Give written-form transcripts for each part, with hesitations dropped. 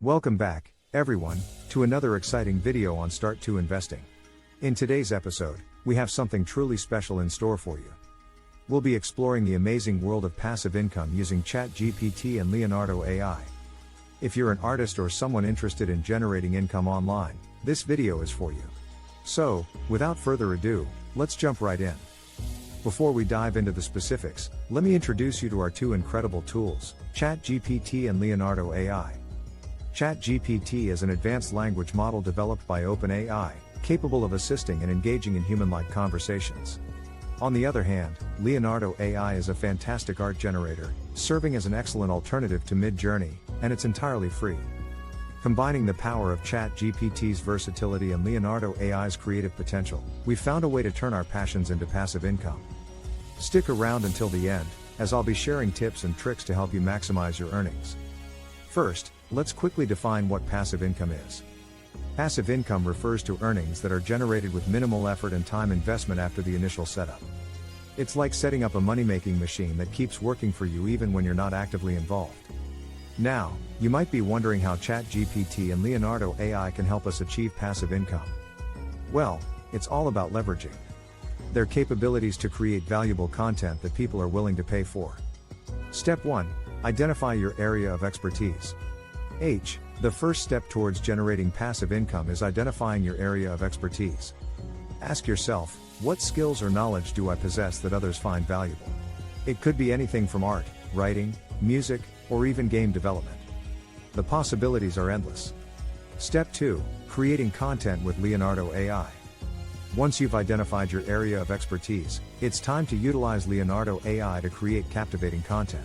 Welcome back, everyone, to another exciting video on Start to Investing. In today's episode, we have something truly special in store for you. We'll be exploring the amazing world of passive income using ChatGPT and Leonardo AI. If you're an artist or someone interested in generating income online, this video is for you. So, without further ado, let's jump right in. Before we dive into the specifics, let me introduce you to our two incredible tools, ChatGPT and Leonardo AI. ChatGPT is an advanced language model developed by OpenAI, capable of assisting and engaging in human-like conversations. On the other hand, Leonardo AI is a fantastic art generator, serving as an excellent alternative to MidJourney, and it's entirely free. Combining the power of ChatGPT's versatility and Leonardo AI's creative potential, we've found a way to turn our passions into passive income. Stick around until the end, as I'll be sharing tips and tricks to help you maximize your earnings. First, let's quickly define what passive income is. Passive income refers to earnings that are generated with minimal effort and time investment after the initial setup. It's like setting up a money-making machine that keeps working for you even when you're not actively involved. Now, you might be wondering how ChatGPT and Leonardo AI can help us achieve passive income. Well, it's all about leveraging their capabilities to create valuable content that people are willing to pay for. Step 1. Identify your area of expertise. The first step towards generating passive income is identifying your area of expertise. Ask yourself, what skills or knowledge do I possess that others find valuable? It could be anything from art, writing, music, or even game development. The possibilities are endless. Step 2. Creating content with Leonardo AI. Once you've identified your area of expertise, it's time to utilize Leonardo AI to create captivating content.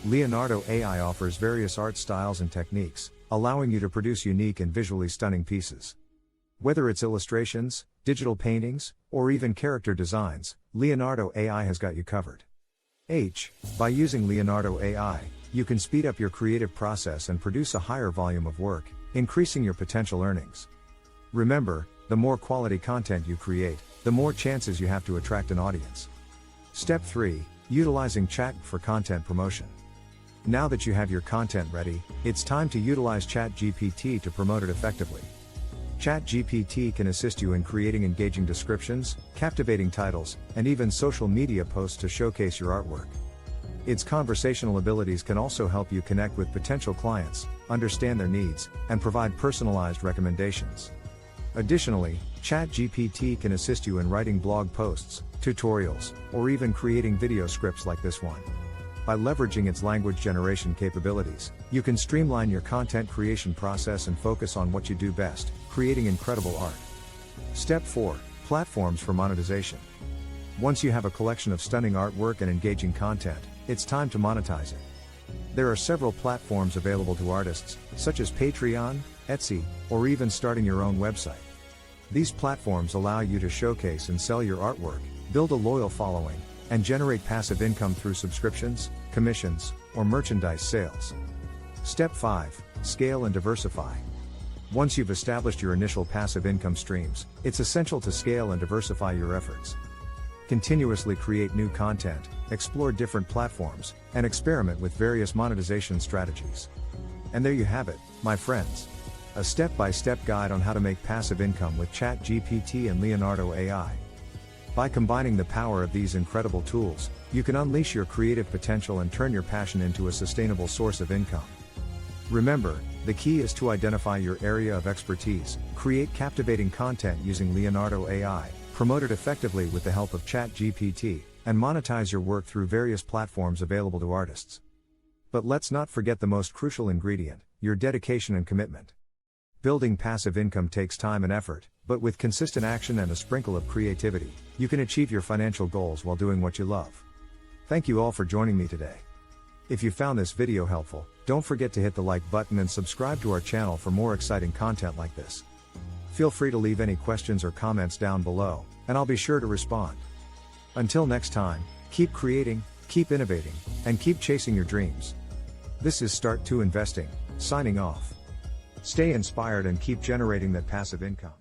Leonardo AI offers various art styles and techniques, allowing you to produce unique and visually stunning pieces. Whether it's illustrations, digital paintings, or even character designs, Leonardo AI has got you covered. By using Leonardo AI, you can speed up your creative process and produce a higher volume of work, increasing your potential earnings. Remember, the more quality content you create, the more chances you have to attract an audience. Step 3. Utilizing Chat for content promotion. Now that you have your content ready, it's time to utilize ChatGPT to promote it effectively. ChatGPT can assist you in creating engaging descriptions, captivating titles, and even social media posts to showcase your artwork. Its conversational abilities can also help you connect with potential clients, understand their needs, and provide personalized recommendations. Additionally, ChatGPT can assist you in writing blog posts, tutorials, or even creating video scripts like this one. By leveraging its language generation capabilities, you can streamline your content creation process and focus on what you do best, creating incredible art. Step 4. Platforms for monetization. Once you have a collection of stunning artwork and engaging content, it's time to monetize it. There are several platforms available to artists, such as Patreon, Etsy, or even starting your own website. These platforms allow you to showcase and sell your artwork, build a loyal following, and generate passive income through subscriptions, commissions, or merchandise sales. Step 5. Scale and diversify. Once you've established your initial passive income streams, it's essential to scale and diversify your efforts. Continuously create new content, explore different platforms, and experiment with various monetization strategies. And there you have it, my friends. A step-by-step guide on how to make passive income with ChatGPT and Leonardo AI. By combining the power of these incredible tools, you can unleash your creative potential and turn your passion into a sustainable source of income. Remember, the key is to identify your area of expertise, create captivating content using Leonardo AI, promote it effectively with the help of ChatGPT, and monetize your work through various platforms available to artists. But let's not forget the most crucial ingredient, your dedication and commitment. Building passive income takes time and effort, but with consistent action and a sprinkle of creativity, you can achieve your financial goals while doing what you love. Thank you all for joining me today. If you found this video helpful, don't forget to hit the like button and subscribe to our channel for more exciting content like this. Feel free to leave any questions or comments down below, and I'll be sure to respond. Until next time, keep creating, keep innovating, and keep chasing your dreams. This is Start to Investing, signing off. Stay inspired and keep generating that passive income.